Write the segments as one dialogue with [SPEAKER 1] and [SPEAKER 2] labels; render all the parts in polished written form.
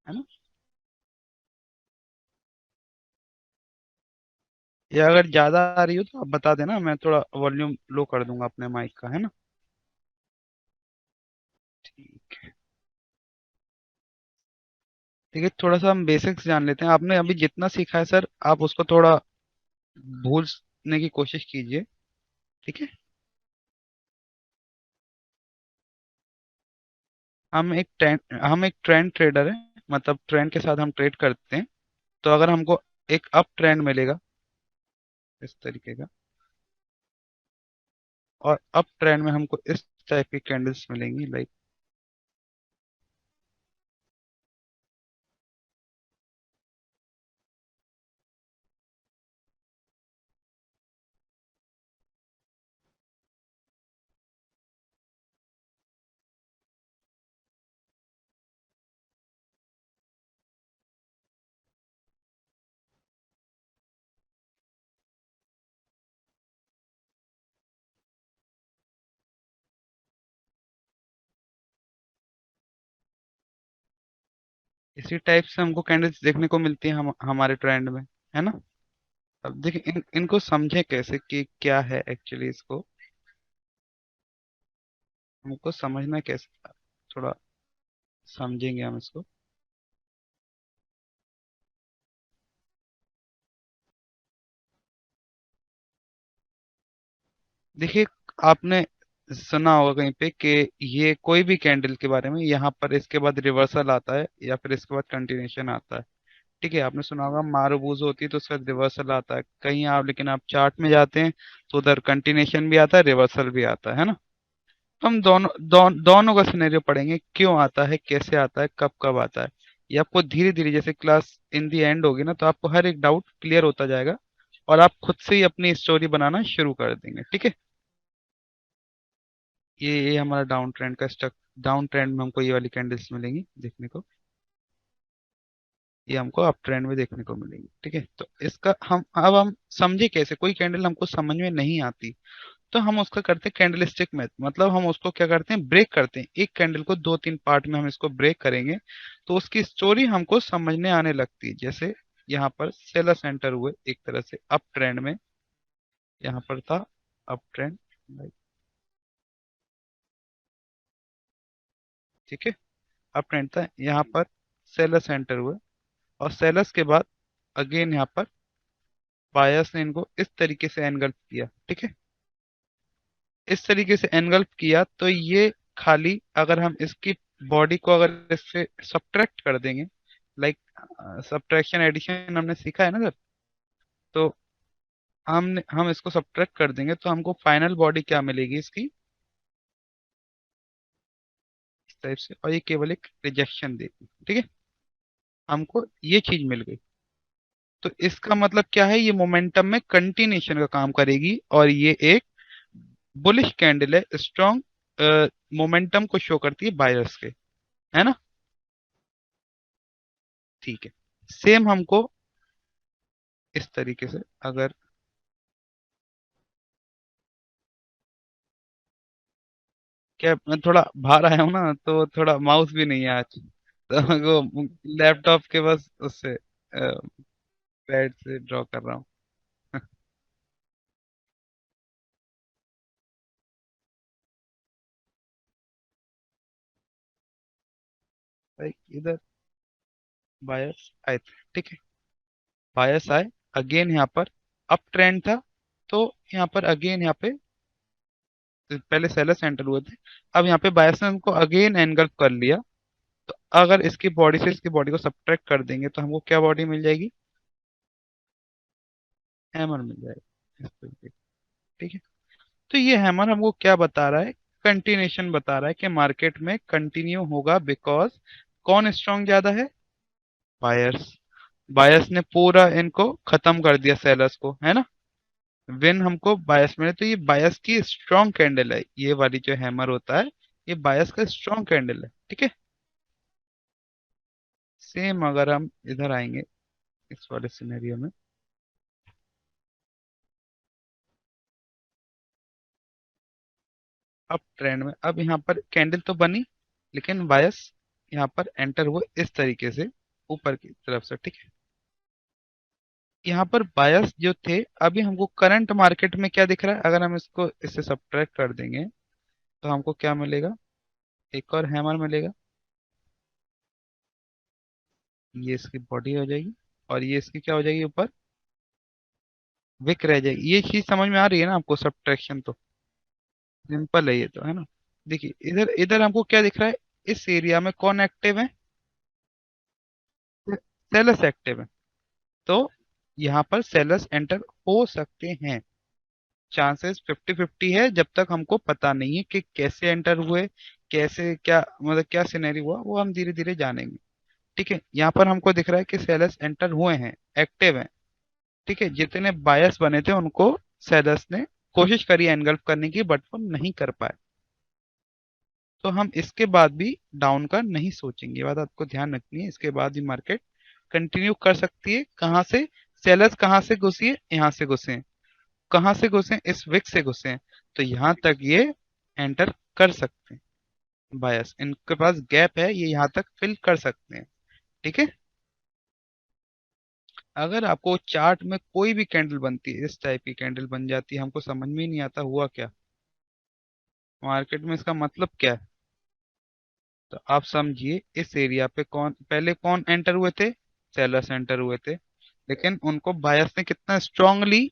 [SPEAKER 1] है ना। या अगर ज्यादा आ रही हो तो आप बता देना, मैं थोड़ा वॉल्यूम लो कर दूंगा अपने माइक का, है ना। ठीक है। ठीक है, थोड़ा सा हम बेसिक्स जान लेते हैं। आपने अभी जितना सीखा है सर, आप उसको थोड़ा भूलने की कोशिश कीजिए। ठीक है। हम एक ट्रेंड ट्रेडर है, मतलब ट्रेंड के साथ हम ट्रेड करते हैं। तो अगर हमको एक अप ट्रेंड मिलेगा इस तरीके का, और अप ट्रेंड में हमको इस टाइप की कैंडल्स मिलेंगी, लाइक इसी टाइप से हमको कैंडल्स देखने को मिलती है हमारे ट्रेंड में, है ना। अब देखिए इनको समझे कैसे कि क्या है एक्चुअली, इसको हमको समझना कैसे, थोड़ा समझेंगे हम इसको। देखिए, आपने सुना होगा कहीं पे कि ये कोई भी कैंडल के बारे में, यहाँ पर इसके बाद रिवर्सल आता है या फिर इसके बाद कंटिन्यूशन आता है। ठीक है, आपने सुना होगा मारूबूज होती है तो उसका रिवर्सल आता है कहीं आप, लेकिन आप चार्ट में जाते हैं तो उधर कंटिन्यूशन भी आता है, रिवर्सल भी आता है ना। तो हम दोनों का सिनेरियो पढ़ेंगे, क्यों आता है, कैसे आता है, कब कब आता है। ये आपको धीरे धीरे, जैसे क्लास इन दी एंड होगी ना, तो आपको हर एक डाउट क्लियर होता जाएगा और आप खुद से ही अपनी स्टोरी बनाना शुरू कर देंगे। ठीक है। ये हमारा डाउन ट्रेंड का स्टक, डाउन ट्रेंड में हमको ये वाली कैंडल्स मिलेंगी देखने को, ये हमको अप ट्रेंड में देखने को मिलेंगी। ठीक है, तो इसका हम समझे कैसे, कोई कैंडल हमको समझ में नहीं आती तो हम उसका करते हैं कैंडल स्टिक मेथड, मतलब हम उसको क्या करते हैं, ब्रेक करते हैं। एक कैंडल को दो तीन पार्ट में हम इसको ब्रेक करेंगे तो उसकी स्टोरी हमको समझने आने लगती है। जैसे यहाँ पर सेलर सेंटर हुए एक तरह से अप ट्रेंड में, यहाँ पर था अप ट्रेंड, ठीक है, अप ट्रेंड था, यहाँ पर सेलर सेंटर हुए, और सेलर्स के बाद अगेन यहाँ पर बायर्स ने इनको इस तरीके से एनगल्फ किया। ठीक है, इस तरीके से एनगल्फ किया तो ये खाली, अगर हम इसकी बॉडी को अगर इससे सब्ट्रैक्ट कर देंगे, लाइक सब्ट्रैक्शन एडिशन हमने सीखा है ना सर, तो हम इसको सब्ट्रैक्ट कर देंगे तो हमको फाइनल बॉडी क्या मिलेगी इसकी, इस टाइप से, और ये केवल एक रिजेक्शन देगी। ठीक है, हमको ये चीज मिल गई। तो इसका मतलब क्या है, ये मोमेंटम में कंटिन्यूशन का काम करेगी और ये एक बुलिश कैंडल है, स्ट्रॉन्ग मोमेंटम को शो करती है बायर्स के, है ना। ठीक है, सेम हमको इस तरीके से, अगर क्या, मैं थोड़ा बाहर आया हूँ ना तो थोड़ा माउस भी नहीं है आज, तो वो लैपटॉप के बस उससे पैड से ड्रॉ कर रहा हूँ। भाई इधर बायर्स आए थे, ठीक है, बायर्स आए, अगेन यहाँ पर अप ट्रेंड था, तो यहाँ पर अगेन यहाँ पे पहले सेलर सेंटर हुए थे, अब यहाँ पे बायर्स ने उनको अगेन एनगल्फ कर लिया। तो अगर इसकी बॉडी से इसकी बॉडी को सब्ट्रैक्ट कर देंगे तो हमको क्या बॉडी मिल जाएगी, हैमर मिल जाएगा इस तरीके से। ठीक है, तो ये हैमर हमको क्या बता रहा है, कंटिन्यूशन बता रहा है कि मार्केट में कंटिन्यू होगा, बिकॉज कौन स्ट्रांग ज्यादा है, बायर्स। बायर्स ने पूरा इनको खत्म कर दिया सेलर्स को, है ना। विन हमको बायस में, तो ये बायस की स्ट्रांग कैंडल है, ये वाली जो हैमर होता है ये बायस का स्ट्रांग कैंडल है। ठीक है, सेम अगर हम इधर आएंगे इस वाले सिनेरियो में, अब ट्रेंड में, अब यहाँ पर कैंडल तो बनी लेकिन बायस यहाँ पर एंटर हुए इस तरीके से, ऊपर की तरफ से, ठीक है। यहाँ पर बायस जो थे, अभी हमको करंट मार्केट में क्या दिख रहा है, अगर हम इसको इससे सब्ट्रैक्ट कर देंगे तो हमको क्या मिलेगा, एक और हैमर मिलेगा। ये इसकी बॉडी हो जाएगी, और ये इसकी क्या हो जाएगी ऊपर, विक रह जाएगी। ये चीज समझ में आ रही है ना आपको, सब्ट्रैक्शन तो सिंपल है ये तो, है ना। देखिए इधर इधर हमको क्या दिख रहा है, इस एरिया में कौन एक्टिव है, सेलर्स एक्टिव है। तो यहाँ पर सेलर्स एंटर हो सकते हैं, चांसेस 50-50 है, जब तक हमको पता नहीं है कि कैसे एंटर हुए, कैसे क्या मतलब क्या सिनेरियो हुआ, वो हम धीरे धीरे जानेंगे। ठीक है, यहाँ पर हमको दिख रहा है कि सेलर्स एंटर हुए हैं, एक्टिव हैं। ठीक है, जितने बायस बने थे उनको सेलर्स ने कोशिश करी एनगल्फ करने की, बट वो नहीं कर पाए। तो हम इसके बाद भी डाउन का नहीं सोचेंगे, ये बात आपको ध्यान रखनी है। इसके बाद भी मार्केट कंटिन्यू कर सकती है। कहाँ से सेलर्स, कहाँ से घुसी है, यहाँ से घुसे हैं। कहाँ से घुसे, इस विक से घुसे हैं। तो यहाँ तक ये एंटर कर सकते हैं बायस, इनके पास गैप है, ये यहाँ तक फिल कर सकते हैं। ठीक है, अगर आपको चार्ट में कोई भी कैंडल बनती है, इस टाइप की कैंडल बन जाती है, हमको समझ में ही नहीं आता हुआ क्या मार्केट में, इसका मतलब क्या है। तो आप समझिए, इस एरिया पे कौन पहले कौन एंटर हुए थे, सेलर्स एंटर हुए थे, लेकिन उनको बायस ने कितना स्ट्रांगली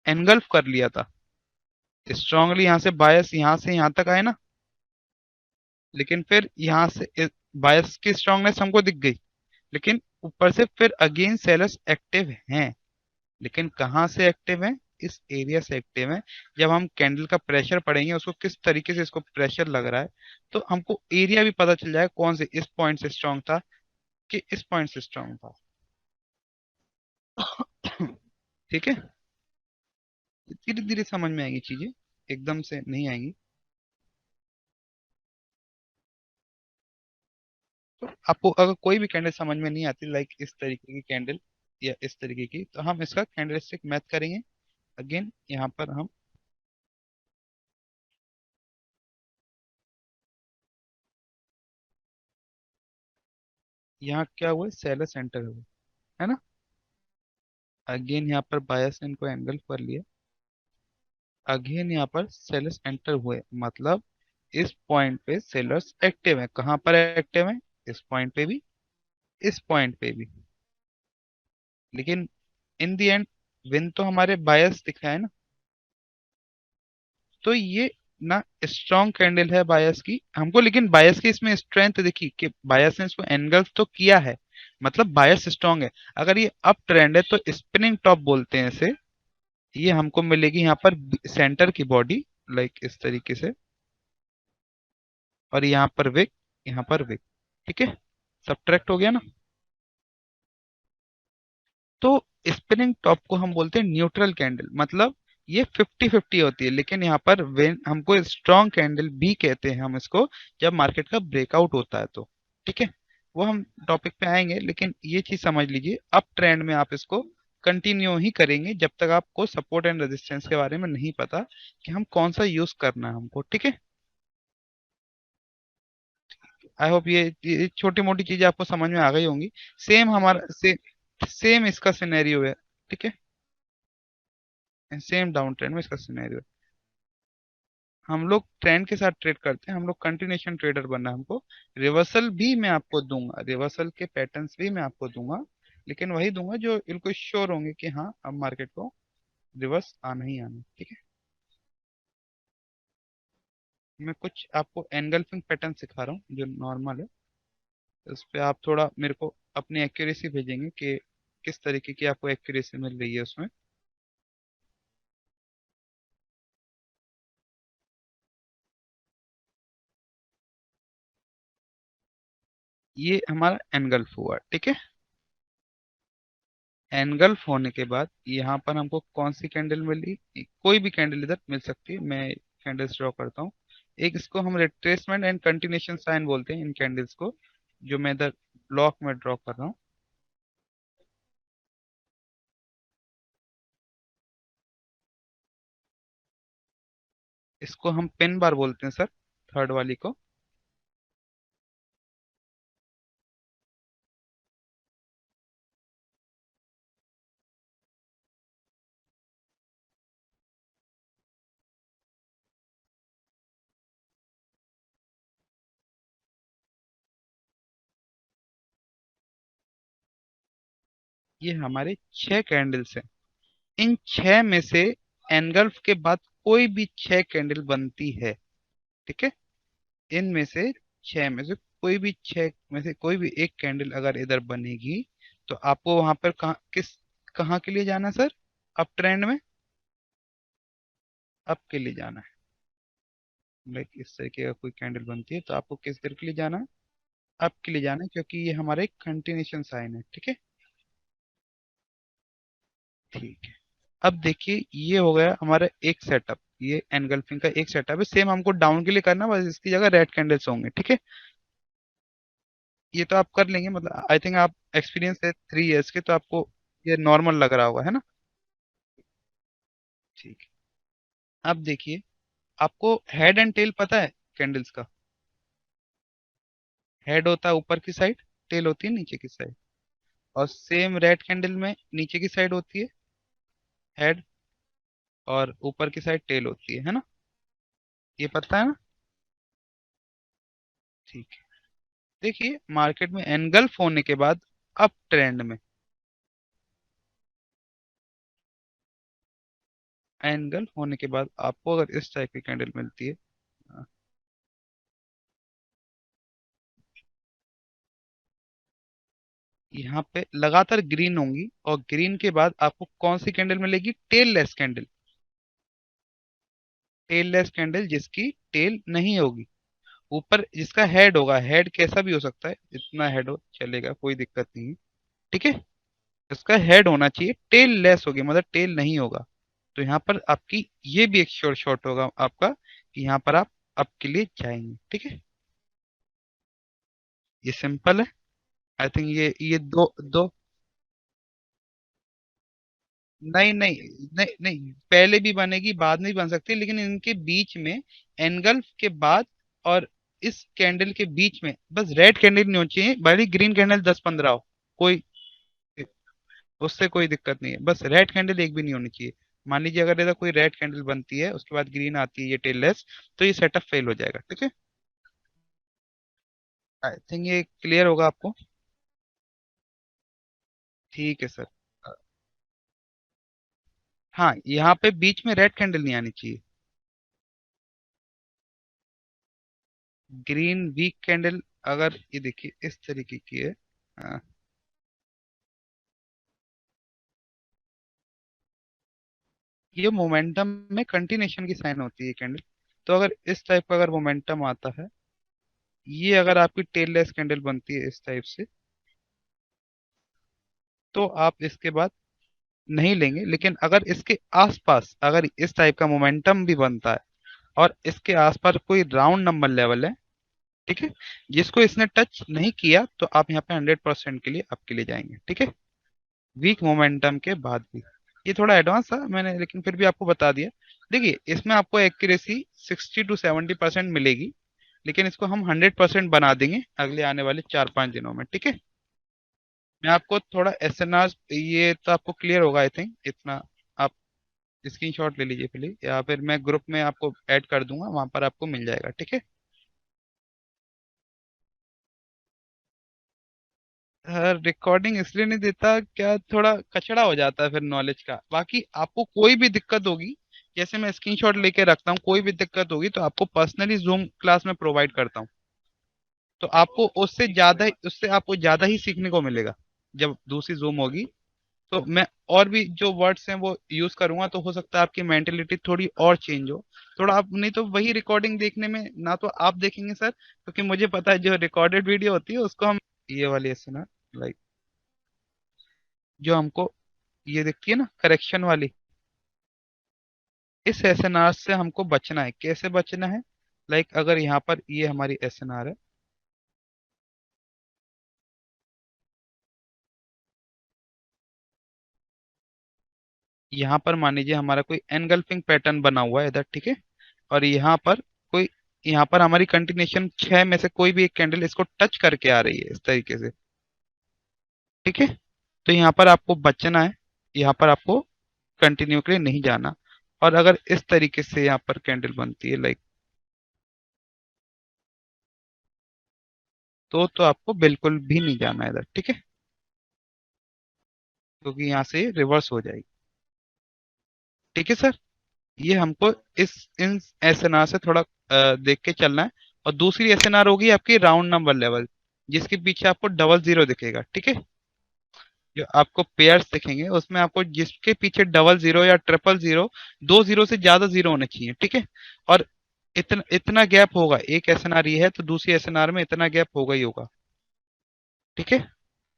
[SPEAKER 1] एनगल्फ कर लिया था। स्ट्रांगली यहाँ से बायस यहाँ से यहाँ तक आए ना, लेकिन फिर यहाँ से बायस की स्ट्रांगनेस हमको दिख गई, लेकिन ऊपर से फिर अगेन सेलर्स एक्टिव हैं। लेकिन कहाँ से एक्टिव हैं, इस एरिया से एक्टिव हैं। जब हम कैंडल का प्रेशर पढ़ेंगे, उसको किस तरीके से इसको प्रेशर लग रहा है, तो हमको एरिया भी पता चल जाएगा कौन से इस पॉइंट से स्ट्रांग था कि इस पॉइंट से स्ट्रांग था। ठीक है, धीरे धीरे समझ में आएगी चीजें, एकदम से नहीं आएंगी। तो आपको अगर कोई भी कैंडल समझ में नहीं आती, लाइक इस तरीके की कैंडल या इस तरीके की, तो हम इसका कैंडलस्टिक मैथ करेंगे। अगेन यहाँ पर हम, यहाँ क्या हुआ, सेलर सेंटर हुआ, है ना। अगेन यहाँ पर बायस ने इनको एंगल कर लिया। अगेन यहाँ पर सेलर्स एंटर हुए, मतलब इस पॉइंट पे सेलर्स एक्टिव है। कहाँ पर एक्टिव है, इस पॉइंट पे भी, इस पॉइंट पे भी। लेकिन इन दी एंड विन तो हमारे बायस दिखा है ना। तो ये ना स्ट्रॉन्ग कैंडल है बायस की हमको, लेकिन बायस की इसमें स्ट्रेंथ देखी कि बायस ने इसको एनगल्फ तो किया है, मतलब बायस स्ट्रॉन्ग है। अगर ये अप ट्रेंड है तो स्पिनिंग टॉप बोलते हैं इसे। ये हमको मिलेगी यहाँ पर सेंटर की बॉडी, लाइक इस तरीके से, और यहाँ पर विक, यहाँ पर विक। ठीक है, सब्ट्रैक्ट हो गया ना। तो स्पिनिंग टॉप को हम बोलते हैं न्यूट्रल कैंडल, मतलब ये 50-50 होती है। लेकिन यहाँ पर वेन हमको स्ट्रॉन्ग कैंडल भी कहते हैं हम इसको, जब मार्केट का ब्रेकआउट होता है तो। ठीक है, वो हम टॉपिक पे आएंगे, लेकिन ये चीज समझ लीजिए, अप ट्रेंड में आप इसको कंटिन्यू ही करेंगे जब तक आपको सपोर्ट एंड रेजिस्टेंस के बारे में नहीं पता कि हम कौन सा यूज करना है हमको। ठीक है, आई होप ये छोटी मोटी चीजें आपको समझ में आ गई होंगी। सेम हमारा सेम इसका सिनेरियो है। ठीक है, सेम डाउन ट्रेंड में इसका सिनेरियो। हम लोग ट्रेंड के साथ ट्रेड करते हैं, हम लोग कंटिन्यूएशन ट्रेडर बनना है हमको। रिवर्सल भी मैं आपको दूंगा, रिवर्सल के पैटर्न्स भी मैं आपको दूंगा, लेकिन वही दूंगा जो बिल्कुल श्योर होंगे कि हाँ अब मार्केट को रिवर्स आना ही आना है। ठीक है, मैं कुछ आपको एनगल्फिंग पैटर्न सिखा रहा हूँ जो नॉर्मल है। उस पर आप थोड़ा मेरे को अपनी एक्यूरेसी भेजेंगे कि किस तरीके की आपको एक्यूरेसी मिल रही है उसमें। ये हमारा एनगल्फ हुआ, ठीक है। एनगल्फ होने के बाद यहाँ पर हमको कौन सी कैंडल मिली, कोई भी कैंडल इधर मिल सकती है। मैं कैंडल्स ड्रॉ करता हूँ। एक इसको हम रिट्रेसमेंट एंड कंटिन्यूएशन साइन बोलते हैं इन कैंडल्स को, जो मैं इधर ब्लॉक में ड्रॉ कर रहा हूँ। इसको हम पिन बार बोलते हैं सर, थर्ड वाली को। ये हमारे 6 कैंडल्स हैं। इन 6 में से एनगल्फ के बाद कोई भी 6 कैंडल बनती है, ठीक है। इनमें से 6 में से कोई भी 6 में से कोई भी एक कैंडल अगर इधर बनेगी, तो आपको वहां पर कहाँ के लिए जाना सर? अप ट्रेंड में अप के लिए जाना है। लाइक इस तरीके का कोई कैंडल बनती है तो आपको किस देर के लिए जाना है? अप के लिए जाना है, क्योंकि ये हमारा एक कंटिन्यूशन साइन है, ठीक है। ठीक है। अब देखिए ये हो गया हमारा एक सेटअप, ये एनगल्फिंग का एक सेटअप है। सेम हमको डाउन के लिए करना है, बस इसकी जगह रेड कैंडल्स होंगे, ठीक है। ये तो आप कर लेंगे, मतलब आई थिंक आप एक्सपीरियंस है 3 इयर्स के, तो आपको ये नॉर्मल लग रहा होगा, है ना। ठीक है। अब देखिए, आपको हेड एंड टेल पता है कैंडल्स का? हेड होता है ऊपर की साइड, टेल होती है नीचे की साइड। और सेम रेड कैंडल में नीचे की साइड होती है हेड, और ऊपर की साइड टेल होती है ना। ये पता है ना। ठीक है। देखिए मार्केट में एनगल्फ होने के बाद अप ट्रेंड में, एनगल्फ होने के बाद आपको अगर इस टाइप की कैंडल मिलती है, यहाँ पे लगातार ग्रीन होंगी, और ग्रीन के बाद आपको कौन सी कैंडल मिलेगी? Tailless candle. Tailless candle जिसकी टेल नहीं होगी, ऊपर जिसका हेड होगा। हेड कैसा भी हो सकता है, जितना हेड हो चलेगा, कोई दिक्कत नहीं है, ठीक है। इसका हेड होना चाहिए, टेल लेस होगी, मतलब टेल नहीं होगा। तो यहाँ पर आपकी ये भी एक शॉर्ट शॉट होगा आपका, कि यहाँ पर आप अप के लिए जाएंगे, ठीक है। ये सिंपल है। आई थिंक ये दो दो। नहीं नहीं नहीं नहीं, पहले भी बनेगी, बाद में भी बन सकती है, लेकिन इनके बीच में, एनगल्फ के बाद और इस कैंडल के बीच में बस रेड कैंडल नहीं होनी चाहिए, भले ग्रीन कैंडल 10-15 हो, कोई उससे कोई दिक्कत नहीं है, बस रेड कैंडल एक भी नहीं होनी चाहिए। मान लीजिए अगर ऐसा कोई रेड कैंडल बनती है, उसके बाद ग्रीन आती है, ये टेललेस, तो ये सेटअप फेल हो जाएगा, ठीक है। आई थिंक ये क्लियर होगा आपको। ठीक है सर। हाँ, यहाँ पे बीच में रेड कैंडल नहीं आनी चाहिए। ग्रीन वीक कैंडल, अगर ये देखिए इस तरीके की है, हाँ, ये मोमेंटम में कंटिन्यूशन की साइन होती है कैंडल। तो अगर इस टाइप का अगर मोमेंटम आता है, ये अगर आपकी टेल लेस कैंडल बनती है इस टाइप से, तो आप इसके बाद नहीं लेंगे। लेकिन अगर इसके आसपास अगर इस टाइप का मोमेंटम भी बनता है, और इसके आसपास कोई राउंड नंबर लेवल है, ठीक है, जिसको इसने टच नहीं किया, तो आप यहाँ पे 100% के लिए आपके लिए जाएंगे, ठीक है। वीक मोमेंटम के बाद भी, ये थोड़ा एडवांस था मैंने, लेकिन फिर भी आपको बता दिया। देखिए इसमें आपको एक्यूरेसी 60 to 70% मिलेगी, लेकिन इसको हम 100% बना देंगे अगले आने वाले 4-5 दिनों में, ठीक है। मैं आपको थोड़ा एसएनआर, ये तो आपको क्लियर होगा आई थिंक इतना। आप स्क्रीनशॉट ले लीजिए प्लीज, या फिर मैं ग्रुप में आपको ऐड कर दूंगा, वहां पर आपको मिल जाएगा, ठीक है। रिकॉर्डिंग इसलिए नहीं देता, क्या थोड़ा कचड़ा हो जाता है फिर नॉलेज का। बाकी आपको कोई भी दिक्कत होगी, जैसे मैं स्क्रीनशॉट लेके रखता हूँ, कोई भी दिक्कत होगी तो आपको पर्सनली जूम क्लास में प्रोवाइड करता हूँ। तो आपको उससे आपको ज्यादा ही सीखने को मिलेगा। जब दूसरी जूम होगी, तो मैं और भी जो वर्ड्स हैं वो यूज करूंगा, तो हो सकता है आपकी मेंटेलिटी थोड़ी और चेंज हो। थोड़ा आप, नहीं तो वही रिकॉर्डिंग देखने में ना तो आप देखेंगे सर, क्योंकि मुझे पता है जो रिकॉर्डेड वीडियो होती है उसको हम, ये वाली ऐसे ना, लाइक जो हमको ये दिखती है ना करेक्शन वाली, इस एसएनआर से हमको बचना है। कैसे बचना है? लाइक अगर यहाँ पर ये हमारी एसएनआर है, यहाँ पर मान लीजिए हमारा कोई एनगल्फिंग पैटर्न बना हुआ है इधर, ठीक है। और यहाँ पर कोई, यहाँ पर हमारी कंटिन्यूशन 6 में से कोई भी एक कैंडल इसको टच करके आ रही है इस तरीके से, ठीक है। तो यहाँ पर आपको बचना है, यहाँ पर आपको कंटिन्यू के लिए नहीं जाना। और अगर इस तरीके से यहाँ पर कैंडल बनती है लाइक, तो आपको बिल्कुल भी नहीं जाना है इधर, ठीक है। क्योंकि यहाँ से रिवर्स हो जाएगी। ठीक है सर, ये हमको इस इन एसएनआर से थोड़ा देख के चलना है। और दूसरी एसएनआर होगी आपकी राउंड नंबर लेवल, जिसके पीछे आपको डबल जीरो दिखेगा। ठीक है, जो आपको पेयर्स दिखेंगे उसमें आपको जिसके पीछे डबल जीरो या ट्रिपल जीरो, दो जीरो से ज्यादा जीरो होने चाहिए। ठीक है, और इतना इतना गैप होगा, एक एसएनआर ये है तो दूसरी एसएनआर में इतना गैप होगा ही होगा। ठीक है,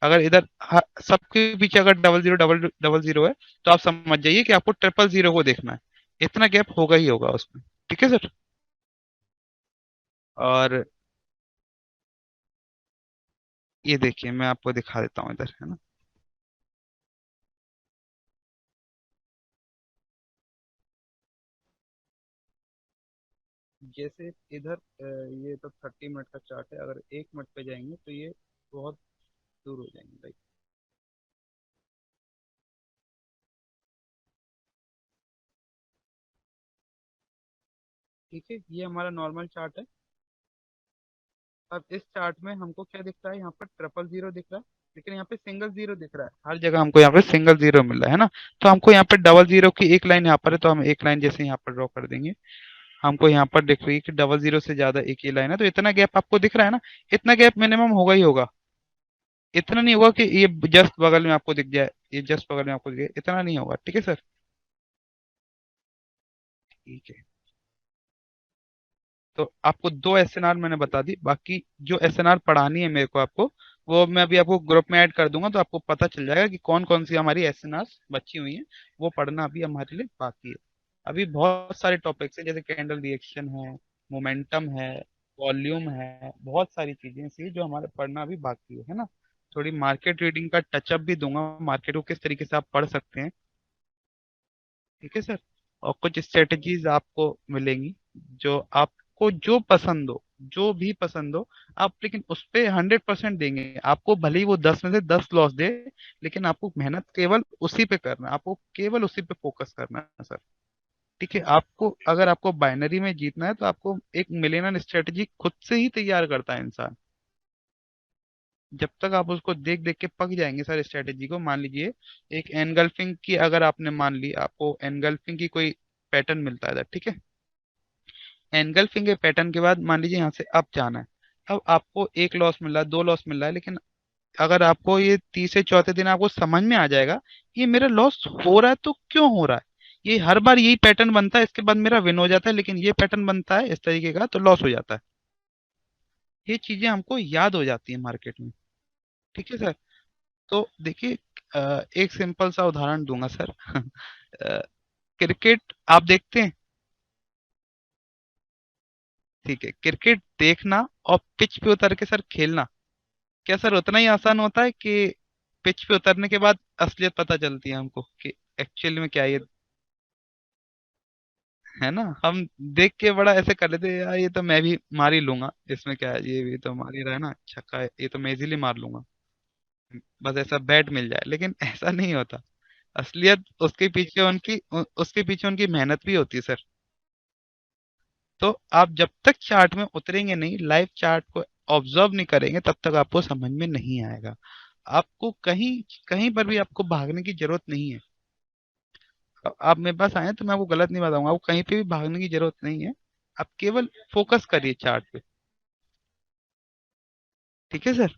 [SPEAKER 1] अगर इधर सबके पीछे अगर double zero double double zero है, तो आप समझ जाइए कि आपको ट्रिपल जीरो को देखना है। इतना गैप होगा ही होगा उसमें। ठीक है सर। और ये देखिए, मैं आपको दिखा देता हूँ इधर, है ना। जैसे इधर ये तो 30 मिनट का चार्ट है, अगर 1 मिनट पे जाएंगे तो ये बहुत दूर हो जाएंगे भाई। ठीक है, ये हमारा नॉर्मल चार्ट है। अब इस चार्ट में हमको क्या दिख रहा है, यहाँ पर ट्रिपल जीरो दिख रहा है, लेकिन यहाँ पे सिंगल जीरो दिख रहा है। हर जगह हमको यहाँ पे सिंगल जीरो मिल रहा है ना। तो हमको यहाँ पे डबल जीरो की एक लाइन यहाँ पर है, तो हम एक लाइन जैसे यहाँ पर ड्रॉ कर देंगे। हमको यहाँ पर दिख रही है कि डबल जीरो से ज्यादा एक ही लाइन है, तो इतना गैप आपको दिख रहा है ना। इतना गैप मिनिमम होगा ही होगा। इतना नहीं होगा कि ये जस्ट बगल में आपको दिख जाए, ये जस्ट बगल में आपको दिखे, इतना नहीं होगा। ठीक है सर। ठीक है, तो आपको दो एसएनआर मैंने बता दी, बाकी जो एसएनआर पढ़ानी है मेरे को आपको, वो मैं अभी आपको ग्रुप में ऐड कर दूंगा, तो आपको पता चल जाएगा कि कौन कौन सी हमारी एसएनआर बची हुई हैं। वो पढ़ना अभी हमारे लिए बाकी है। अभी बहुत सारे टॉपिक्स हैं, जैसे कैंडल रिएक्शन है, मोमेंटम है, वॉल्यूम है, बहुत सारी चीजें ऐसी जो हमारे पढ़ना अभी बाकी है ना। थोड़ी मार्केट रीडिंग का टचअप भी दूंगा, मार्केट को किस तरीके से आप पढ़ सकते हैं। ठीक है सर। और कुछ स्ट्रेटजीज आपको मिलेंगी, जो आपको जो पसंद हो, जो भी पसंद हो, आप लेकिन उस पे 100% देंगे। आपको भले ही वो 10 में से 10 लॉस दे, लेकिन आपको मेहनत केवल उसी पे करना है, आपको केवल उसी पे फोकस करना है सर। ठीक है, आपको अगर आपको बाइनरी में जीतना है, तो आपको एक मिलेनियल स्ट्रेटजी खुद से ही तैयार करता है इंसान। जब तक आप उसको देख देख के पक जाएंगे सर स्ट्रेटेजी को, मान लीजिए एक एनगल्फिंग की, अगर आपने मान ली आपको एनगल्फिंग की कोई पैटर्न मिलता है इधर। ठीक है, एनगल्फिंग के पैटर्न के बाद मान लीजिए यहाँ से अप जाना है। अब आपको एक लॉस मिल रहा है, दो लॉस मिल रहा है, लेकिन अगर आपको ये तीसरे चौथे दिन आपको समझ में आ जाएगा, ये मेरा लॉस हो रहा है तो क्यों हो रहा है, ये हर बार यही पैटर्न बनता है, इसके बाद मेरा विन हो जाता है, लेकिन ये पैटर्न बनता है इस तरीके का तो लॉस हो जाता है। ये चीजें हमको याद हो जाती है मार्केट में। ठीक है सर। तो देखिए, एक सिंपल सा उदाहरण दूंगा सर। क्रिकेट आप देखते हैं? ठीक है, क्रिकेट देखना और पिच पे उतर के सर खेलना, क्या सर उतना ही आसान होता है कि पिच पे उतरने के बाद असलियत पता चलती है हमको कि एक्चुअल में क्या ये है ना। हम देख के बड़ा ऐसे कर लेते हैं, यार ये तो मैं भी मार ही लूंगा, इसमें क्या है, ये भी तो मार ही रहा है ना, छक्का है, ये तो मैं इजीली मार लूंगा, बस ऐसा बैट मिल जाए। लेकिन ऐसा नहीं होता। असलियत उसके पीछे उनकी मेहनत भी होती है सर। तो आप जब तक चार्ट में उतरेंगे नहीं, लाइव चार्ट को ऑब्जर्व नहीं करेंगे, तब तक आपको समझ में नहीं आएगा। आपको कहीं कहीं पर भी आपको भागने की जरूरत नहीं है। आप मेरे पास आए हैं तो मैं आपको गलत नहीं बताऊंगा, आपको कहीं पे भी भागने की जरूरत नहीं है। आप केवल फोकस करिए चार्ट पे। ठीक है सर।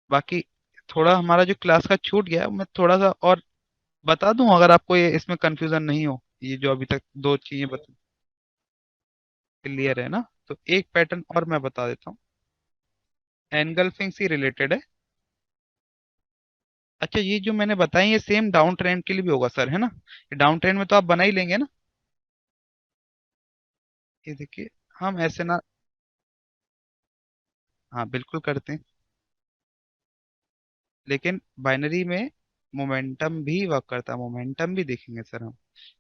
[SPEAKER 1] बाकी थोड़ा हमारा जो क्लास का छूट गया है, मैं थोड़ा सा और बता दूं, अगर आपको ये इसमें कंफ्यूजन नहीं हो, ये जो अभी तक दो चीजें बता क्लियर है ना, तो एक पैटर्न और मैं बता देता हूँ। एनगल्फिंग से रिलेटेड है। अच्छा, ये जो मैंने बताई ये सेम डाउन ट्रेंड के लिए भी होगा सर, है ना। डाउन ट्रेंड में तो आप बना ही लेंगे ना। ये देखिए, हम ऐसे ना, हाँ बिल्कुल करते हैं, लेकिन बाइनरी में मोमेंटम भी वर्क करता है, मोमेंटम भी देखेंगे सर हम।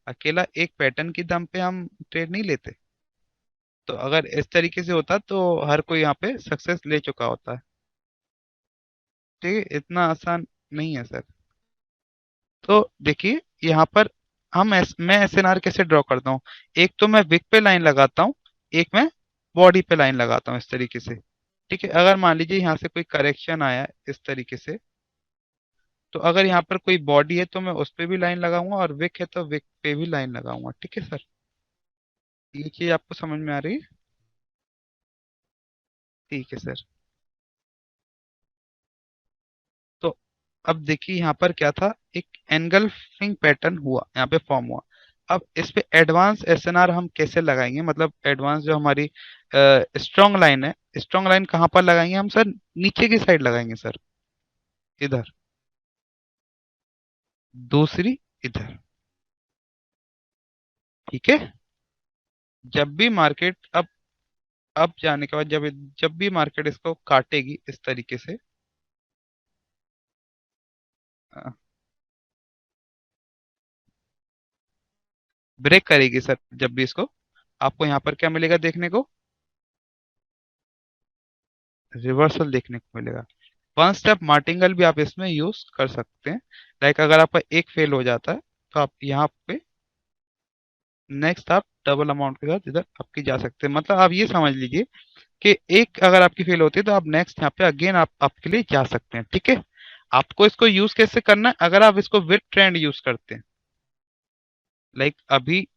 [SPEAKER 1] अकेला एक पैटर्न की दम पे हम ट्रेड नहीं लेते। तो अगर इस तरीके से होता तो हर कोई यहाँ पे सक्सेस ले चुका होता है। ठीक है, इतना आसान नहीं है सर। तो देखिए, यहाँ पर मैं एसएनआर कैसे ड्रॉ करता हूँ। एक तो मैं विक पे लाइन लगाता हूँ, एक मैं बॉडी पे लाइन लगाता हूँ इस तरीके से। ठीक है, अगर मान लीजिए यहाँ से कोई करेक्शन आया इस तरीके से, तो अगर यहाँ पर कोई बॉडी है तो मैं उस पे भी लाइन लगाऊंगा, और विक है तो विक पे भी लाइन लगाऊंगा। ठीक है सर, ये चीज आपको समझ में आ रही है? ठीक है सर। तो अब देखिए यहाँ पर क्या था, एक एनगल्फिंग पैटर्न हुआ, यहाँ पे फॉर्म हुआ। अब इस पे एडवांस एसएनआर हम कैसे लगाएंगे, मतलब एडवांस जो हमारी स्ट्रॉन्ग लाइन है, स्ट्रॉन्ग लाइन कहाँ पर लगाएंगे हम सर? नीचे की साइड लगाएंगे सर, इधर। दूसरी इधर। ठीक है। जब भी मार्केट अब जाने के बाद, जब भी मार्केट इसको काटेगी इस तरीके से, ब्रेक करेगी सर, जब भी इसको, आपको यहाँ पर क्या मिलेगा देखने को? रिवर्सल देखने को मिलेगा। वन स्टेप मार्टिंगल भी आप इसमें यूज कर सकते हैं। लाइक अगर आपका एक फेल हो जाता है तो आप यहाँ पे नेक्स्ट आप डबल अमाउंट के साथ इधर आपकी जा सकते हैं। मतलब आप ये समझ लीजिए कि एक अगर आपकी फेल होती है तो आप नेक्स्ट यहाँ पे अगेन आप आपके लिए जा सकते हैं। ठीक है। आपको इसको यूज कैसे करना है, अगर आप इसको विद ट्रेंड यूज करते हैं, लाइक अभी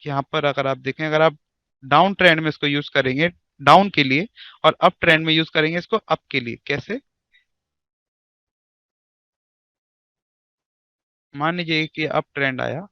[SPEAKER 1] यहाँ पर अगर आप देखें, अगर आप डाउन ट्रेंड में इसको यूज करेंगे डाउन के लिए, और अप ट्रेंड में यूज करेंगे इसको अप के लिए, कैसे? मान लीजिए कि अप ट्रेंड आया,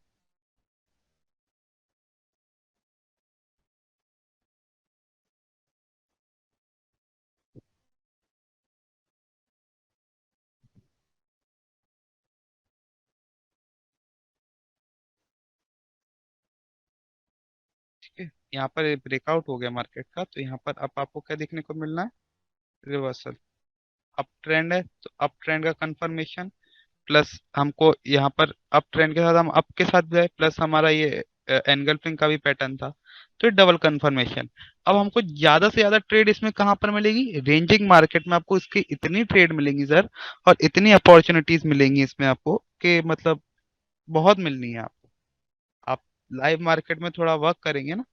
[SPEAKER 1] ठीक है, यहाँ पर ब्रेकआउट हो गया मार्केट का, तो यहाँ पर अब आपको क्या देखने को मिलना है? रिवर्सल। अप ट्रेंड है तो अप ट्रेंड का कंफर्मेशन, प्लस हमको यहाँ पर अप ट्रेंड के साथ हम अप के साथ गए, प्लस हमारा ये एनगल्फिंग का भी पैटर्न था, तो ये डबल कंफर्मेशन। अब हमको ज्यादा से ज्यादा ट्रेड इसमें कहाँ पर मिलेगी? रेंजिंग मार्केट में आपको इसकी इतनी ट्रेड मिलेंगी सर, और इतनी अपॉर्चुनिटीज मिलेंगी इसमें आपको, कि मतलब बहुत मिलनी है आपको। आप लाइव मार्केट में थोड़ा वर्क करेंगे ना,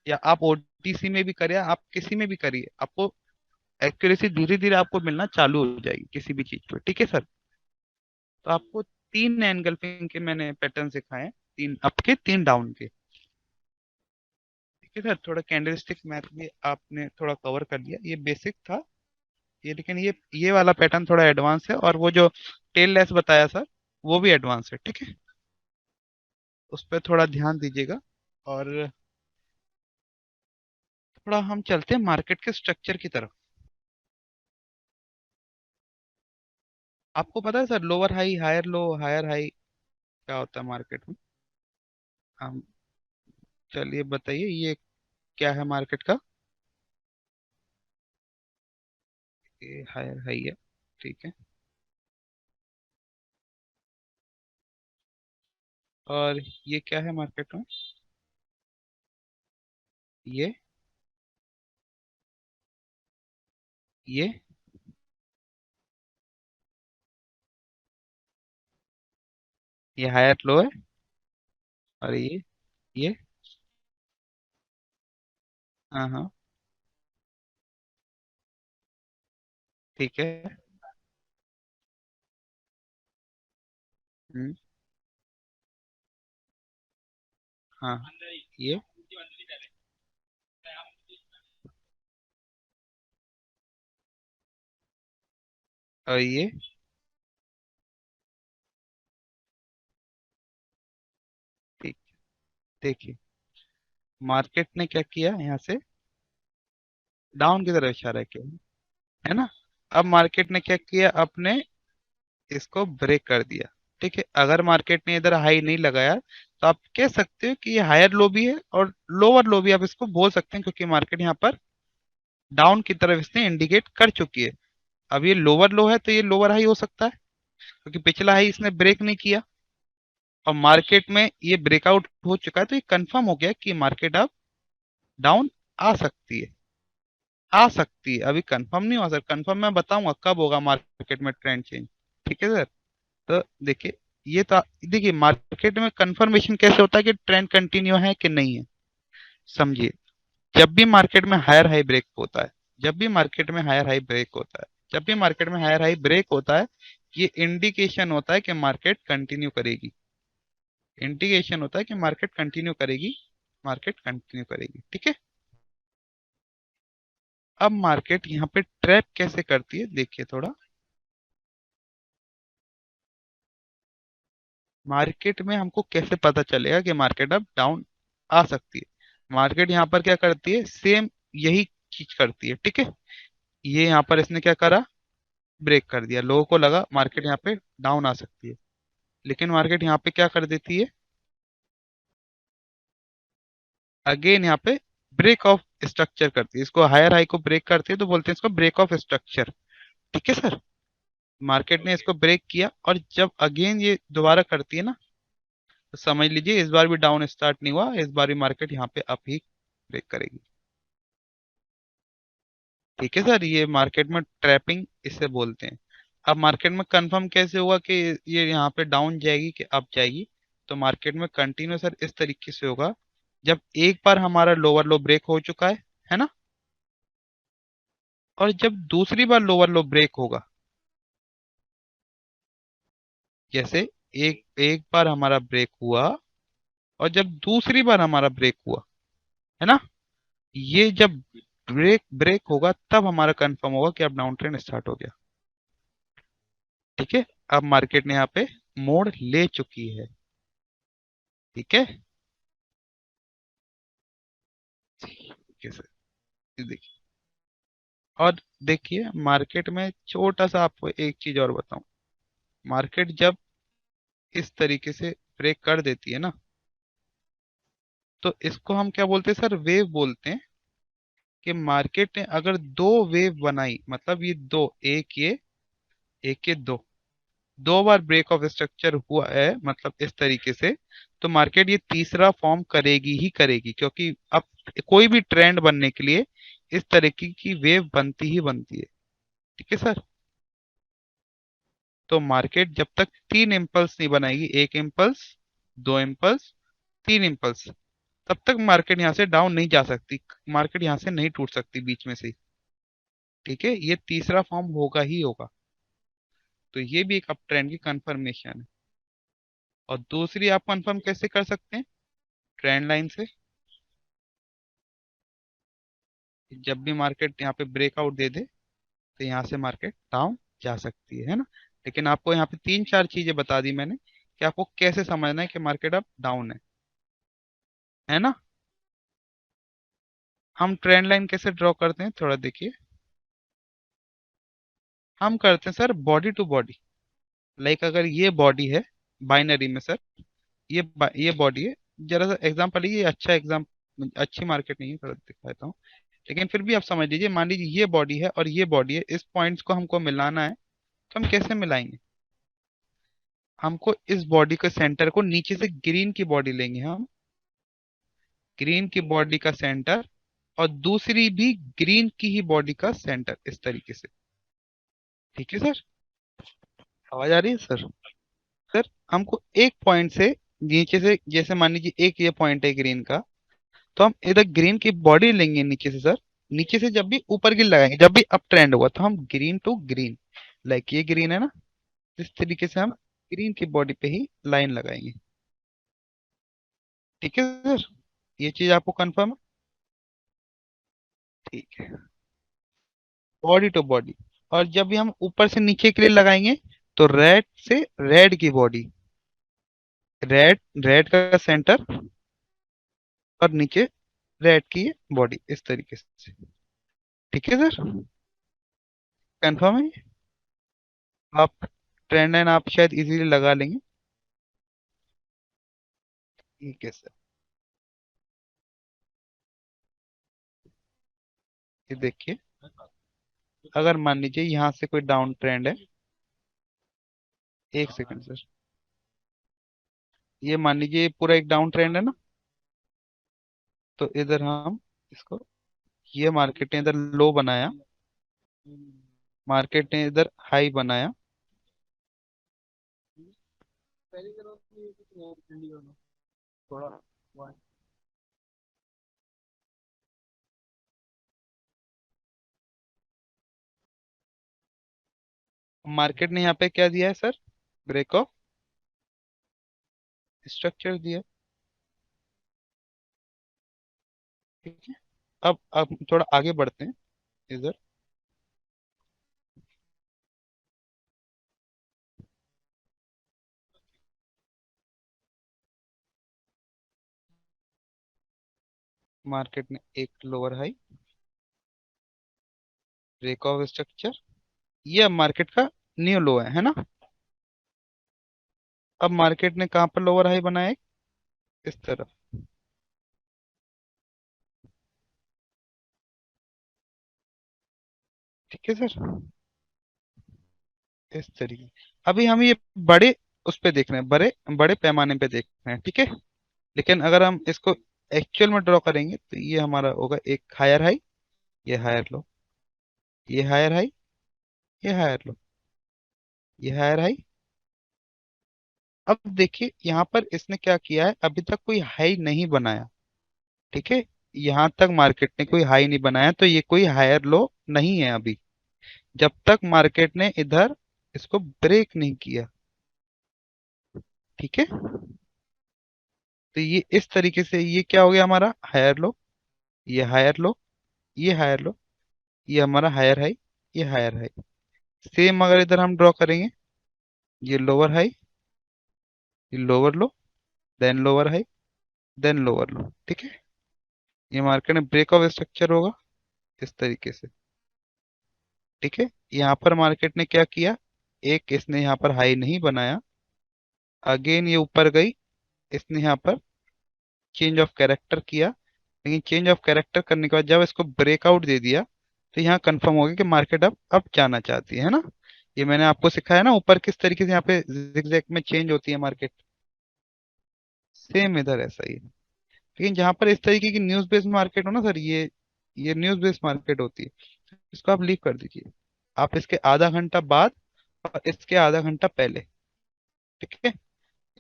[SPEAKER 1] या आप ओटीसी में भी करिए, आप किसी में भी करिए, आपको एक्यूरेसी धीरे धीरे आपको मिलना चालू हो जाएगी किसी भी चीज पे। ठीक है सर। तो आपको तीन एनगल्फिंग के मैंने पैटर्न सिखाए हैं, तीन अप के तीन डाउन के। ठीक है सर, थोड़ा कैंडलस्टिक मैथ भी आपने थोड़ा कवर कर लिया, ये बेसिक था ये, लेकिन ये वाला पैटर्न थोड़ा एडवांस है, और वो जो टेल लेस बताया सर, वो भी एडवांस है। ठीक है, उस पर थोड़ा ध्यान दीजिएगा। और थोड़ा हम चलते हैं मार्केट के स्ट्रक्चर की तरफ। आपको पता है sir, lower high higher low higher high क्या होता है मार्केट में? हम, चलिए बताइए, ये क्या है मार्केट का? ये हायर हाई है। ठीक है। और ये क्या है मार्केट में? ये ये ये हायर लो है। और ये हाँ हाँ। ठीक है। हम्म। हाँ। ये और ये ठीक। देखिए, मार्केट ने क्या किया, यहाँ से डाउन की तरफ इशारा किया, है ना? अब मार्केट ने क्या किया, अपने इसको ब्रेक कर दिया। ठीक है, अगर मार्केट ने इधर हाई नहीं लगाया तो आप कह सकते हो कि ये हायर लो भी है, और लोअर लो भी आप इसको बोल सकते हैं, क्योंकि मार्केट यहाँ पर डाउन की तरफ इसने इंडिकेट कर चुकी है। अब ये लोअर लो है तो ये लोअर हाई हो सकता है, क्योंकि पिछला हाई इसने ब्रेक नहीं किया, और मार्केट में ये ब्रेकआउट हो चुका है, तो ये कंफर्म हो गया कि मार्केट अब डाउन आ सकती है। आ सकती है, अभी कंफर्म नहीं हुआ सर, कंफर्म मैं बताऊंगा कब होगा मार्केट में ट्रेंड चेंज। ठीक है सर। तो देखिए, ये तो देखिए मार्केट में कंफर्मेशन कैसे होता है कि ट्रेंड कंटिन्यू है कि नहीं है। समझिए, जब भी मार्केट में हायर हाई ब्रेक होता है, जब भी मार्केट में हायर हाई ब्रेक होता है, जब भी मार्केट में हायर हाई ब्रेक होता है, ये इंडिकेशन होता है कि मार्केट कंटिन्यू करेगी, इंडिकेशन होता है कि मार्केट कंटिन्यू करेगी, मार्केट कंटिन्यू करेगी, ठीक है। अब मार्केट यहाँ पे ट्रैप कैसे करती है देखिए थोड़ा। मार्केट में हमको कैसे पता चलेगा कि मार्केट अब डाउन आ सकती है। मार्केट यहाँ पर क्या करती है, सेम यही चीज करती है, ठीक है। ये यहाँ पर इसने क्या करा, ब्रेक कर दिया, लोगों को लगा मार्केट यहाँ पे डाउन आ सकती है, लेकिन मार्केट यहाँ पे क्या कर देती है, अगेन यहाँ पे ब्रेक ऑफ स्ट्रक्चर करती है, इसको हायर हाई को ब्रेक करती है तो बोलते हैं इसको ब्रेक ऑफ स्ट्रक्चर, ठीक है सर। मार्केट ने इसको ब्रेक किया और जब अगेन ये दोबारा करती है ना, तो समझ लीजिए इस बार भी डाउन स्टार्ट नहीं हुआ, इस बार भी मार्केट यहाँ पे अप ही ब्रेक करेगी, ठीक है सर। ये मार्केट में ट्रैपिंग इसे बोलते हैं। अब मार्केट में कंफर्म कैसे होगा कि ये यहाँ पे डाउन जाएगी कि अप जाएगी, तो मार्केट में कंटिन्यू सर इस तरीके से होगा, जब एक बार हमारा लोअर लो ब्रेक हो चुका है ना, और जब दूसरी बार लोअर लो ब्रेक होगा, जैसे एक एक बार हमारा ब्रेक हुआ और जब दूसरी बार हमारा ब्रेक हुआ, है ना, ये जब ब्रेक ब्रेक होगा तब हमारा कंफर्म होगा कि अब डाउन ट्रेंड स्टार्ट हो गया, ठीक है। अब मार्केट ने यहाँ पे मोड़ ले चुकी है, ठीक है। ठीक है सर, ये देखिए। और देखिए मार्केट में छोटा सा आपको एक चीज और बताऊं, मार्केट जब इस तरीके से ब्रेक कर देती है ना, तो इसको हम क्या बोलते हैं सर, वेव बोलते हैं। कि मार्केट ने अगर दो वेव बनाई, मतलब ये दो, एक ये दो, दो बार ब्रेक ऑफ स्ट्रक्चर हुआ है मतलब इस तरीके से, तो मार्केट ये तीसरा फॉर्म करेगी ही करेगी, क्योंकि अब कोई भी ट्रेंड बनने के लिए इस तरीके की वेव बनती ही बनती है, ठीक है सर। तो मार्केट जब तक तीन इम्पल्स नहीं बनाएगी, एक इम्पल्स, दो इम्पल्स, तीन इम्पल्स, तब तक मार्केट यहाँ से डाउन नहीं जा सकती, मार्केट यहाँ से नहीं टूट सकती बीच में से, ठीक है। ये तीसरा फॉर्म होगा ही होगा, तो ये भी एक अप ट्रेंड की कंफर्मेशन है। और दूसरी आप कंफर्म कैसे कर सकते हैं, ट्रेंड लाइन से। जब भी मार्केट यहाँ पे ब्रेकआउट दे दे तो यहाँ से मार्केट डाउन जा सकती है ना। लेकिन आपको यहाँ पे तीन चार चीजें बता दी मैंने कि आपको कैसे समझना है कि मार्केट अब डाउन है ना। हम ट्रेंड लाइन कैसे ड्रॉ करते हैं थोड़ा देखिए। हम करते हैं sir body to body, like अगर ये बॉडी है बाइनरी में सर, ये बॉडी है, जरा सा एग्जांपल, ये अच्छा एग्जाम, अच्छी मार्केट नहीं है, थोड़ा दिखाता हूँ, लेकिन फिर भी आप समझ लीजिए, मान लीजिए ये बॉडी है और ये बॉडी है, इस पॉइंट्स को हमको मिलाना है, तो हम कैसे मिलाएंगे, हमको इस बॉडी के सेंटर को नीचे से ग्रीन की बॉडी लेंगे हम, ग्रीन की बॉडी का सेंटर, और दूसरी भी ग्रीन की ही बॉडी का सेंटर, इस तरीके से, ठीक है सर। आवाज आ रही है सर। सर हमको एक पॉइंट से नीचे से, जैसे मान लीजिए एक ये पॉइंट है ग्रीन का, तो हम इधर ग्रीन की बॉडी लेंगे नीचे से सर, नीचे से जब भी ऊपर की लगाएंगे, जब भी अप ट्रेंड हुआ तो हम ग्रीन टू ग्रीन, लाइक ये ग्रीन है ना, इस तरीके से हम ग्रीन की बॉडी पे ही लाइन लगाएंगे, ठीक है सर। ये चीज आपको कंफर्म है, ठीक है। बॉडी टू बॉडी, और जब भी हम ऊपर से नीचे के लिए लगाएंगे, तो रेड से रेड की बॉडी, रेड रेड का सेंटर, और नीचे रेड की बॉडी, इस तरीके से, ठीक है सर। कंफर्म है। आप ट्रेंड लाइन आप शायद इजीली लगा लेंगे, ठीक है सर। ये देखिए, अगर मान लीजिए यहाँ से कोई डाउन ट्रेंड है, एक सेकंड सर, ये मान लीजिए पूरा एक डाउन ट्रेंड है ना, तो इधर हम इसको, ये मार्केट ने इधर लो बनाया, मार्केट ने इधर हाई बनाया, थोड़ा मार्केट ने यहाँ पे क्या दिया है सर? ब्रेक ऑफ स्ट्रक्चर दिया है। ठीक है। अब थोड़ा आगे बढ़ते हैं इधर। मार्केट ने एक lower high, break of structure, ये अब मार्केट का न्यू लो है ना? अब मार्केट ने कहाँ पर लोअर हाई बनाया है? इस तरफ। ठीक है सर, इस तरीके। अभी हम ये बड़े उस पे देख रहे हैं, बड़े बड़े पैमाने पे देख रहे हैं, ठीक है। लेकिन अगर हम इसको एक्चुअल में ड्रॉ करेंगे तो ये हमारा होगा एक हायर हाई, ये हायर लो, ये हायर हाई, ये हायर लो, ये हायर हाई। अब देखिए यहाँ पर इसने क्या किया है, अभी तक कोई हाई नहीं बनाया। ठीक है, यहाँ तक मार्केट ने कोई हाई नहीं बनाया, तो ये कोई हायर लो नहीं है अभी, जब तक मार्केट ने इधर इसको ब्रेक नहीं किया। ठीक है, तो ये इस तरीके से ये क्या हो गया हमारा हायर लो, ये हायर लो, ये हायर लो, ये हमारा हायर हाई, ये हायर हाई। सेम अगर इधर हम ड्रॉ करेंगे, ये लोअर हाई, ये lower low, then lower high, then lower low. ठीक है, ये मार्केट में ब्रेक ऑफ स्ट्रक्चर होगा इस तरीके से। ठीक है, यहाँ पर मार्केट ने क्या किया, एक इसने यहाँ पर हाई नहीं बनाया, अगेन ये ऊपर गई, इसने यहाँ पर चेंज ऑफ कैरेक्टर किया। लेकिन चेंज ऑफ कैरेक्टर करने के बाद जब इसको ब्रेकआउट दे दिया, तो यहाँ कंफर्म हो गया कि मार्केट अब जाना चाहती है ना। ये मैंने आपको सिखाया ना ऊपर किस तरीके से यहाँ पे जिगजैग में चेंज होती है मार्केट, सेम इधर ऐसा ही है। लेकिन जहां पर इस तरीके की न्यूज बेस्ड मार्केट हो ना सर, ये न्यूज बेस्ड मार्केट होती है, इसको आप लीव कर दीजिए। आप इसके आधा घंटा बाद और इसके आधा घंटा पहले। ठीक है,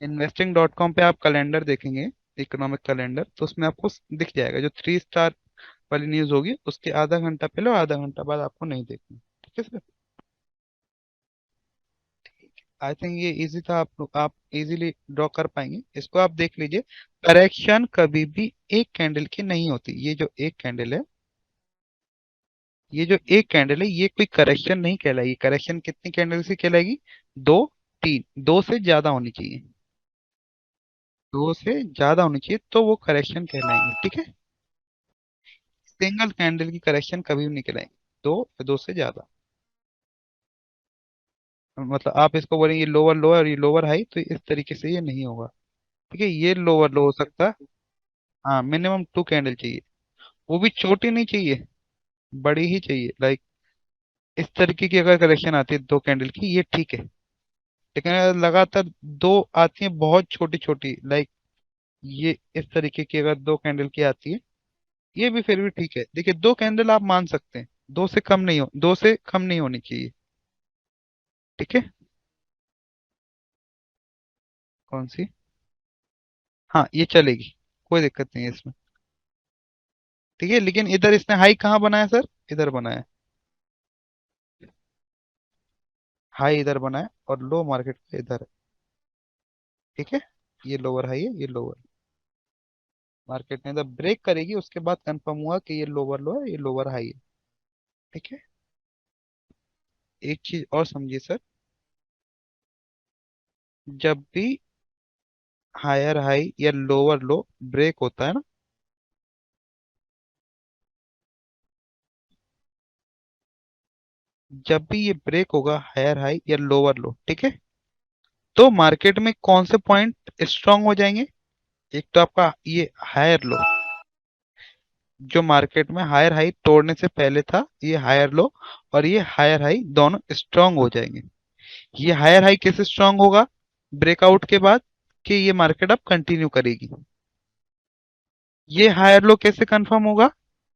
[SPEAKER 1] investing.com पे आप कैलेंडर देखेंगे, इकोनॉमिक कैलेंडर, तो उसमें आपको दिख जाएगा जो 3 स्टार वाली न्यूज होगी उसके आधा घंटा पहले और आधा घंटा बाद आपको नहीं देखनी। ठीक है सर, आई थिंक ये इजी था, आप इजीली ड्रॉ कर पाएंगे। इसको आप देख लीजिए, करेक्शन कभी भी एक कैंडल की नहीं होती। ये जो एक कैंडल है, ये जो एक कैंडल है, ये कोई करेक्शन नहीं कहलाएगी। करेक्शन कितनी कैंडल से कहलाएगी? दो, तीन, दो से ज्यादा होनी चाहिए, दो से ज्यादा होनी चाहिए तो वो करेक्शन कहलाएंगे। ठीक है, सिंगल कैंडल की करेक्शन कभी भी नहीं कहलाएंगे, दो या दो से ज्यादा। मतलब आप इसको बोलेंगे लोअर लो और ये लोअर हाई, तो इस तरीके से ये नहीं होगा। ठीक है, ये लोअर लो हो सकता है। हाँ, मिनिमम 2 कैंडल चाहिए, वो भी छोटी नहीं चाहिए, बड़ी ही चाहिए। लाइक इस तरीके की अगर करेक्शन आती है 2 कैंडल की, ये ठीक है। लेकिन अगर लगातार दो आती है बहुत छोटी छोटी, लाइक ये इस तरीके की अगर 2 कैंडल की आती है, ये भी फिर भी ठीक है। देखिए 2 कैंडल आप मान सकते हैं, दो से कम नहीं होनी चाहिए। ठीक है, कौन सी? हाँ, ये चलेगी, कोई दिक्कत नहीं है इसमें। ठीक है, लेकिन इधर इसने हाई कहाँ बनाया सर? इधर बनाया, हाई इधर बनाया और लो मार्केट का इधर है। ठीक है, ये लोअर हाई है, ये लोअर। मार्केट ने इधर ब्रेक करेगी, उसके बाद कंफर्म हुआ कि ये लोअर लो है, ये लोअर हाई है। ठीक है, एक चीज और समझिए सर, जब भी हायर हाई या लोअर लो ब्रेक होता है ना, जब भी ये ब्रेक होगा हायर हाई या लोअर लो, ठीक है, तो मार्केट में कौन से पॉइंट स्ट्रांग हो जाएंगे? एक तो आपका ये हायर लो, जो मार्केट में हायर हाई तोड़ने से पहले था, ये हायर लो और ये हायर हाई दोनों स्ट्रांग हो जाएंगे। ये हायर हाई कैसे स्ट्रांग होगा ब्रेकआउट के बाद? कि ये मार्केट अब कंटिन्यू करेगी। ये हायर लो कैसे कंफर्म होगा?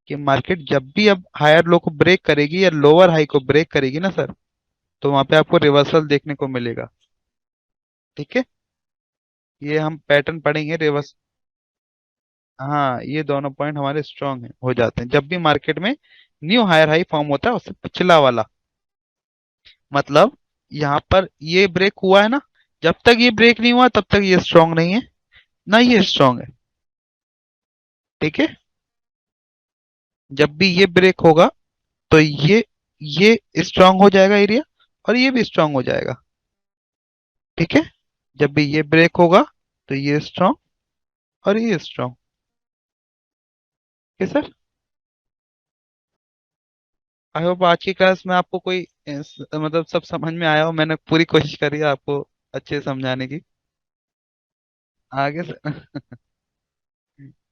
[SPEAKER 1] कि मार्केट जब भी अब हायर लो को ब्रेक करेगी या लोअर हाई को ब्रेक करेगी ना सर, तो वहां पे आपको रिवर्सल देखने को मिलेगा। ठीक है, ये हम पैटर्न पढ़ेंगे रिवर्स। हाँ, ये दोनों पॉइंट हमारे स्ट्रांग है हो जाते हैं जब भी मार्केट में न्यू हायर हाई फॉर्म होता है उससे पिछला वाला। मतलब यहाँ पर ये ब्रेक हुआ है ना, जब तक ये ब्रेक नहीं हुआ तब तक ये स्ट्रांग नहीं है, ना ये स्ट्रांग है। ठीक है। जब भी ये ब्रेक होगा तो ये स्ट्रांग हो जाएगा एरिया, और ये भी स्ट्रांग हो जाएगा। ठीक है। जब भी ये ब्रेक होगा तो ये स्ट्रांग और ये स्ट्रांग। ठीक है सर। आई होप आज की क्लास में आपको कोई मतलब सब समझ में आया हो, मैंने पूरी कोशिश करी है आपको अच्छे से समझाने की। आगे से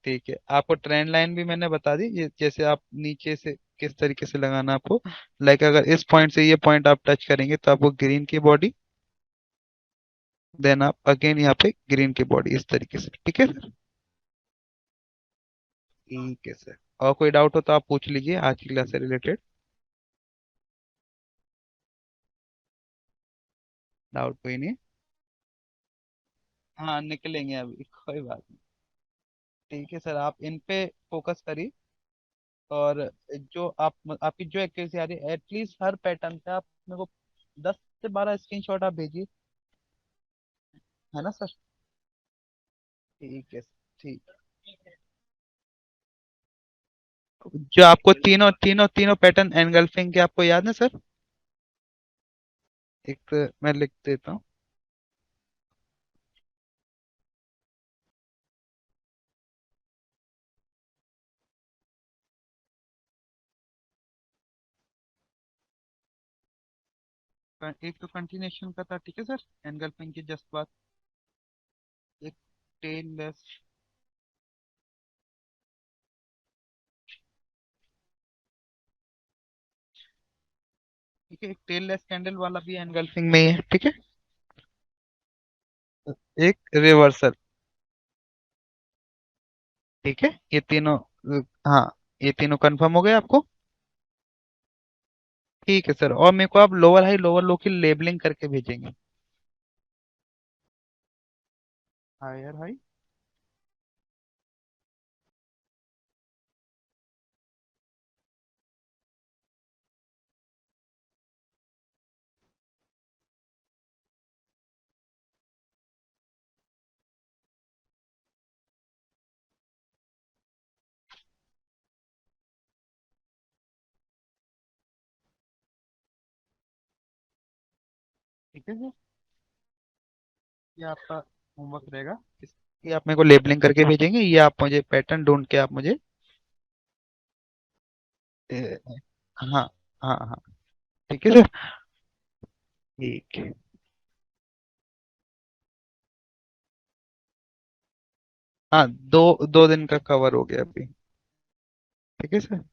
[SPEAKER 1] ठीक है, आपको ट्रेंड लाइन भी मैंने बता दी, ये जैसे आप नीचे से किस तरीके से लगाना आपको। लाइक अगर इस पॉइंट से ये पॉइंट आप टच करेंगे तो आपको ग्रीन की बॉडी, देन आप अगेन यहाँ पे ग्रीन की बॉडी, इस तरीके से। ठीक है सर। ठीक है सर। और कोई डाउट हो तो आप पूछ लीजिए आज की क्लास से रिलेटेड। डाउट कोई नहीं। हाँ निकलेंगे अभी, कोई बात नहीं। ठीक है सर, आप इन पे फोकस करिए। और जो आप आपकी जो एक्यूरेसी आ रही है, एटलीस्ट हर पैटर्न पे आप मेरे को 10 से 12 स्क्रीनशॉट आप भेजिए। है ना सर। ठीक है ठीक। जो आपको तीनों तीनों तीनों पैटर्न एनगल्फिंग के आपको याद है सर? एक मैं लिख देता हूँ। एक तो कंटिन्यूशन का था, ठीक है सर, एनगल्फिंग के जस्ट बाद। एक टेल लेस। ठीक है, एक टेल लेस कैंडल वाला भी एनगल्फिंग में ही है। ठीक है। एक रिवर्सल। ठीक है, ये तीनों हाँ, ये तीनों कंफर्म हो गए आपको। ठीक है सर, और मेरे को आप लोअर हाई लोअर लो की लेबलिंग करके भेजेंगे। Higher high. ठीक है सर, ये आपका होमवर्क रहेगा। इसकी आप मेरे को लेबलिंग करके भेजेंगे, ये आप मुझे पैटर्न ढूंढ के आप मुझे ए, हाँ हाँ हाँ। ठीक है सर। ठीक है। हाँ, 2 2 दिन का कवर हो गया अभी। ठीक है सर।